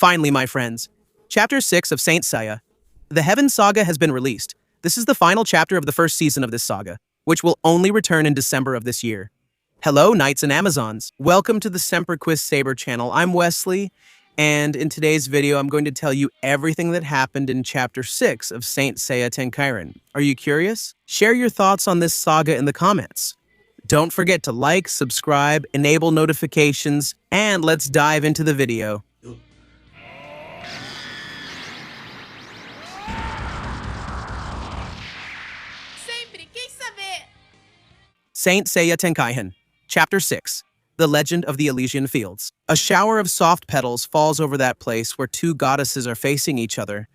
Finally, my friends, Chapter 6 of Saint Seiya. The Heaven Saga has been released. This is the final chapter of the first season of this saga, which will only return in December of this year. Hello, Knights and Amazons. Welcome to the Semperquist Saber channel. I'm Wesley, and in today's video, I'm going to tell you everything that happened in Chapter 6 of Saint Seiya Tenkai-hen. Are you curious? Share your thoughts on this saga in the comments. Don't forget to like, subscribe, enable notifications, and let's dive into the video. Saint Seiya Tenkai-hen, Chapter 6, The Legend of the Elysian Fields. A shower of soft petals falls over that place where two goddesses are facing each other.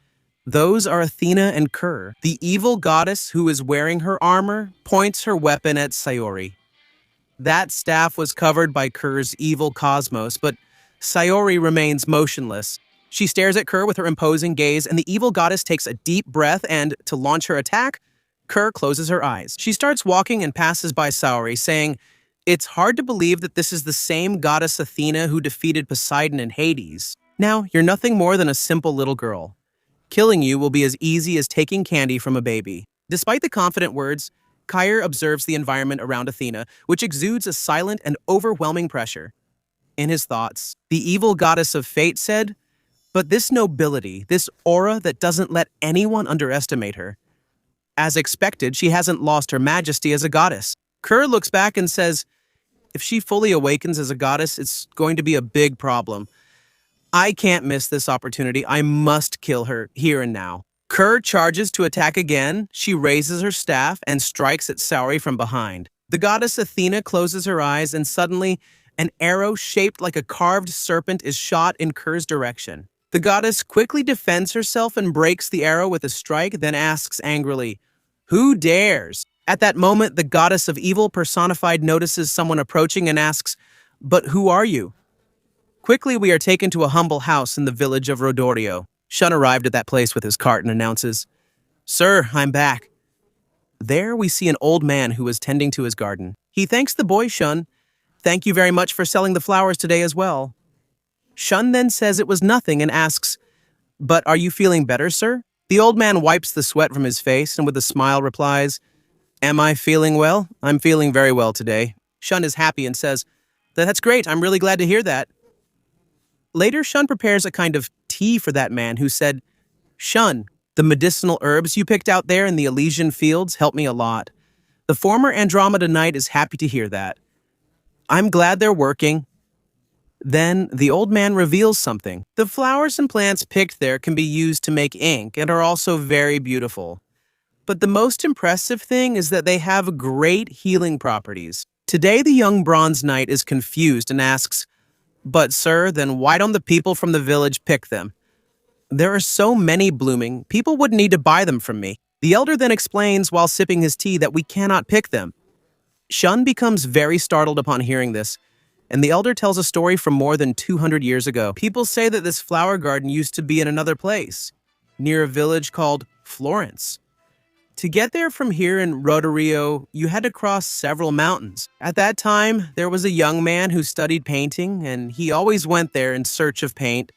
Those are Athena and Ker. The evil goddess who is wearing her armor points her weapon at Sayori. That staff was covered by Ker's evil cosmos, but Sayori remains motionless. She stares at Ker with her imposing gaze, and the evil goddess takes a deep breath and, to launch her attack, Ker closes her eyes. She starts walking and passes by Sayori, saying, "It's hard to believe that this is the same goddess Athena who defeated Poseidon in Hades. Now, you're nothing more than a simple little girl. Killing you will be as easy as taking candy from a baby." Despite the confident words, Ker observes the environment around Athena, which exudes a silent and overwhelming pressure. In his thoughts, the evil goddess of fate said, "But this nobility, this aura that doesn't let anyone underestimate her. As expected, she hasn't lost her majesty as a goddess." Ker looks back and says, "If she fully awakens as a goddess, it's going to be a big problem. I can't miss this opportunity. I must kill her here and now." Ker charges to attack again. She raises her staff and strikes at Sayori from behind. The goddess Athena closes her eyes, and suddenly, an arrow shaped like a carved serpent is shot in Ker's direction. The goddess quickly defends herself and breaks the arrow with a strike, then asks angrily, "Who dares?" At that moment, the goddess of evil personified notices someone approaching and asks, "But who are you?" Quickly, we are taken to a humble house in the village of Rodorio. Shun arrived at that place with his cart and announces, "Sir, I'm back." There, we see an old man who is tending to his garden. He thanks the boy Shun. "Thank you very much for selling the flowers today as well." Shun then says it was nothing and asks, "But are you feeling better, sir?" The old man wipes the sweat from his face and with a smile replies, "Am I feeling well? I'm feeling very well today." Shun is happy and says, "That's great, I'm really glad to hear that." Later, Shun prepares a kind of tea for that man who said, "Shun, the medicinal herbs you picked out there in the Elysian fields helped me a lot. The former Andromeda Knight is happy to hear that. I'm glad they're working." Then, the old man reveals something. The flowers and plants picked there can be used to make ink and are also very beautiful. But the most impressive thing is that they have great healing properties. Today, the young Bronze Knight is confused and asks, "But sir, then why don't the people from the village pick them? There are so many blooming, people wouldn't need to buy them from me." The elder then explains while sipping his tea that we cannot pick them. Shun becomes very startled upon hearing this, and the elder tells a story from more than 200 years ago. People say that this flower garden used to be in another place, near a village called Florence. To get there from here in Rodorio, you had to cross several mountains. At that time, there was a young man who studied painting, and he always went there in search of paint.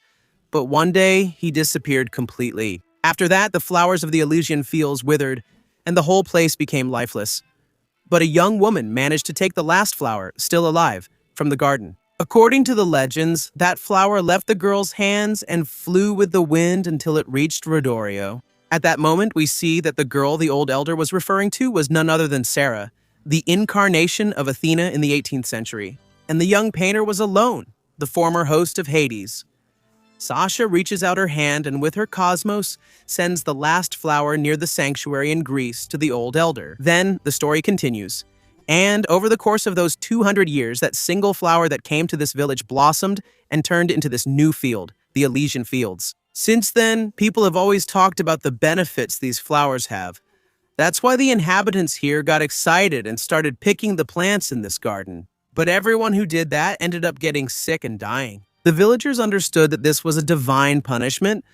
But one day, he disappeared completely. After that, the flowers of the Elysian fields withered, and the whole place became lifeless. But a young woman managed to take the last flower, still alive, from the garden. According to the legends, that flower left the girl's hands and flew with the wind until it reached Rodorio. At that moment, we see that the girl the old elder was referring to was none other than Sarah, the incarnation of Athena in the 18th century. And the young painter was alone, the former host of Hades. Sasha reaches out her hand and with her cosmos sends the last flower near the sanctuary in Greece to the old elder. Then the story continues. And over the course of those 200 years, that single flower that came to this village blossomed and turned into this new field, the Elysian Fields. Since then, people have always talked about the benefits these flowers have. That's why the inhabitants here got excited and started picking the plants in this garden. But everyone who did that ended up getting sick and dying. The villagers understood that this was a divine punishment,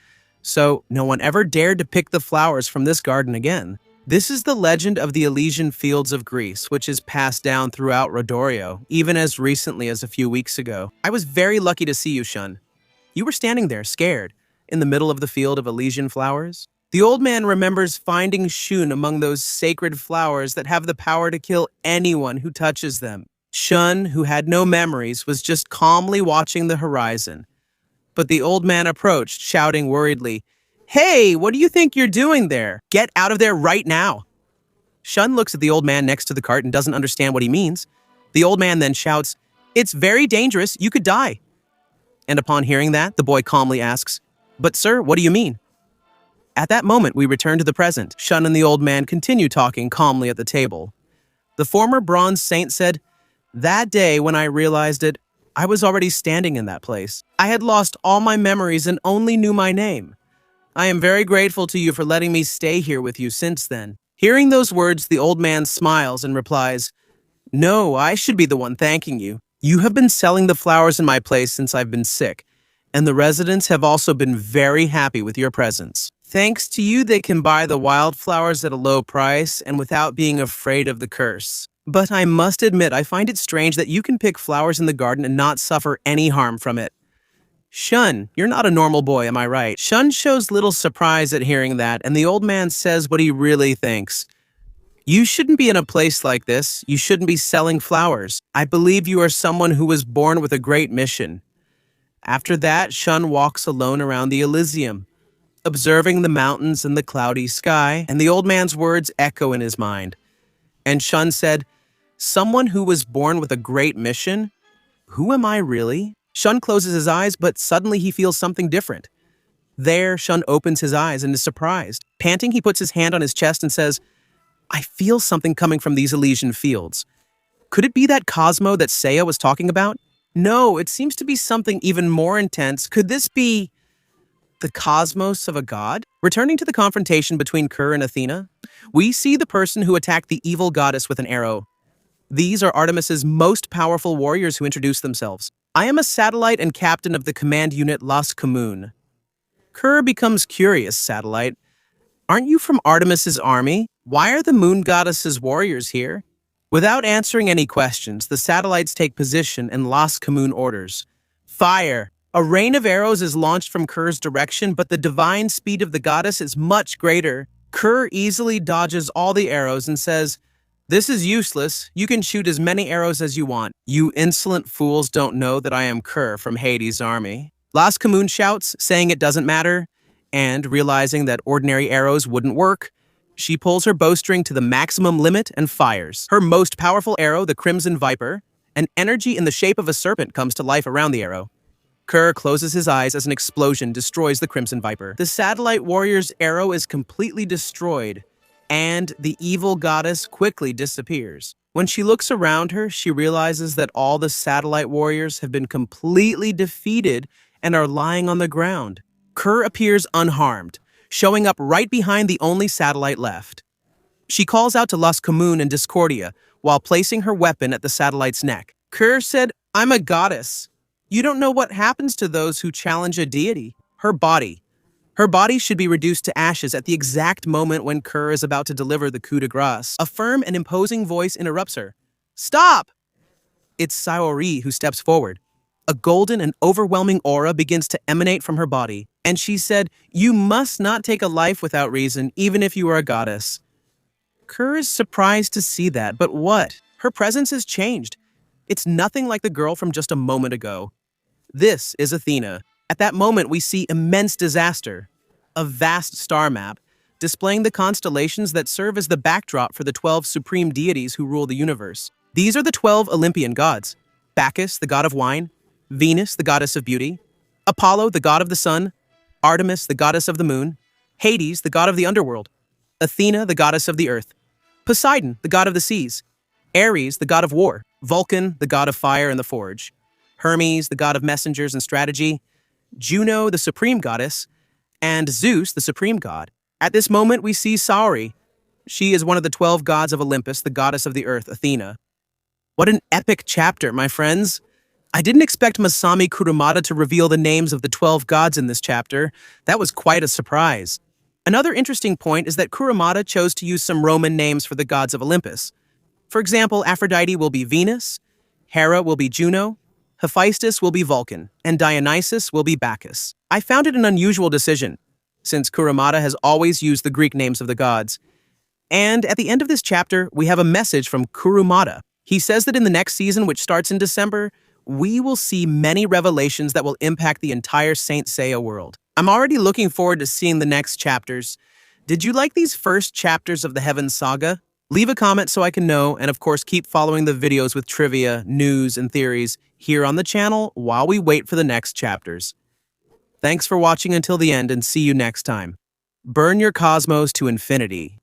so no one ever dared to pick the flowers from this garden again. This is the legend of the Elysian Fields of Greece, which is passed down throughout Rodorio, even as recently as a few weeks ago. I was very lucky to see you, Shun. You were standing there, scared, in the middle of the field of Elysian flowers. The old man remembers finding Shun among those sacred flowers that have the power to kill anyone who touches them. Shun, who had no memories, was just calmly watching the horizon. But the old man approached, shouting worriedly, "Hey, what do you think you're doing there? Get out of there right now!" Shun looks at the old man next to the cart and doesn't understand what he means. The old man then shouts, "It's very dangerous, you could die." And upon hearing that, the boy calmly asks, "But sir, what do you mean?" At that moment, we return to the present. Shun and the old man continue talking calmly at the table. The former bronze saint said, "That day when I realized it, I was already standing in that place. I had lost all my memories and only knew my name. I am very grateful to you for letting me stay here with you since then." Hearing those words, the old man smiles and replies, "No, I should be the one thanking you. You have been selling the flowers in my place since I've been sick, and the residents have also been very happy with your presence. Thanks to you, they can buy the wildflowers at a low price and without being afraid of the curse. But I must admit, I find it strange that you can pick flowers in the garden and not suffer any harm from it. Shun, you're not a normal boy, am I right?" Shun shows little surprise at hearing that, and the old man says what he really thinks. "You shouldn't be in a place like this. You shouldn't be selling flowers. I believe you are someone who was born with a great mission." After that, Shun walks alone around the Elysium, observing the mountains and the cloudy sky, and the old man's words echo in his mind. And Shun said, "Someone who was born with a great mission? Who am I really?" Shun closes his eyes, but suddenly he feels something different. There, Shun opens his eyes and is surprised. Panting, he puts his hand on his chest and says, "I feel something coming from these Elysian fields. Could it be that Cosmo that Seiya was talking about? No, it seems to be something even more intense. Could this be the cosmos of a god?" Returning to the confrontation between Ker and Athena, we see the person who attacked the evil goddess with an arrow. These are Artemis's most powerful warriors who introduce themselves. "I am a satellite and captain of the command unit Las Comun." Ker becomes curious, "Satellite, aren't you from Artemis's army? Why are the moon goddess's warriors here?" Without answering any questions, the satellites take position and Las Comun orders, "Fire!" A rain of arrows is launched from Ker's direction, but the divine speed of the goddess is much greater. Ker easily dodges all the arrows and says, "This is useless. You can shoot as many arrows as you want. You insolent fools don't know that I am Ker from Hades' army." Las Comun shouts, saying it doesn't matter, and realizing that ordinary arrows wouldn't work, she pulls her bowstring to the maximum limit and fires. Her most powerful arrow, the Crimson Viper, an energy in the shape of a serpent comes to life around the arrow. Ker closes his eyes as an explosion destroys the Crimson Viper. The satellite warrior's arrow is completely destroyed, and the evil goddess quickly disappears. When she looks around her, she realizes that all the satellite warriors have been completely defeated and are lying on the ground. Ker appears unharmed, showing up right behind the only satellite left. She calls out to Las Comun and Discordia while placing her weapon at the satellite's neck. Ker said, "I'm a goddess. You don't know what happens to those who challenge a deity." Her body should be reduced to ashes at the exact moment when Ker is about to deliver the coup de grace. A firm and imposing voice interrupts her. "Stop!" It's Saori who steps forward. A golden and overwhelming aura begins to emanate from her body, and she said, "You must not take a life without reason, even if you are a goddess." Ker is surprised to see that, but what? Her presence has changed. It's nothing like the girl from just a moment ago. This is Athena. At that moment, we see immense disaster, a vast star map, displaying the constellations that serve as the backdrop for the 12 supreme deities who rule the universe. These are the 12 Olympian gods: Bacchus, the god of wine; Venus, the goddess of beauty; Apollo, the god of the sun; Artemis, the goddess of the moon; Hades, the god of the underworld; Athena, the goddess of the earth; Poseidon, the god of the seas; Ares, the god of war; Vulcan, the god of fire and the forge; Hermes, the god of messengers and strategy; Juno, the supreme goddess; and Zeus, the supreme god. At this moment, we see Saori. She is one of the 12 gods of Olympus, the goddess of the earth, Athena. What an epic chapter, my friends! I didn't expect Masami Kurumada to reveal the names of the 12 gods in this chapter. That was quite a surprise. Another interesting point is that Kurumada chose to use some Roman names for the gods of Olympus. For example, Aphrodite will be Venus, Hera will be Juno, Hephaestus will be Vulcan, and Dionysus will be Bacchus. I found it an unusual decision, since Kurumada has always used the Greek names of the gods. And at the end of this chapter, we have a message from Kurumada. He says that in the next season, which starts in December, we will see many revelations that will impact the entire Saint Seiya world. I'm already looking forward to seeing the next chapters. Did you like these first chapters of the Heaven Saga? Leave a comment so I can know, and of course keep following the videos with trivia, news, and theories here on the channel while we wait for the next chapters. Thanks for watching until the end, and see you next time. Burn your cosmos to infinity.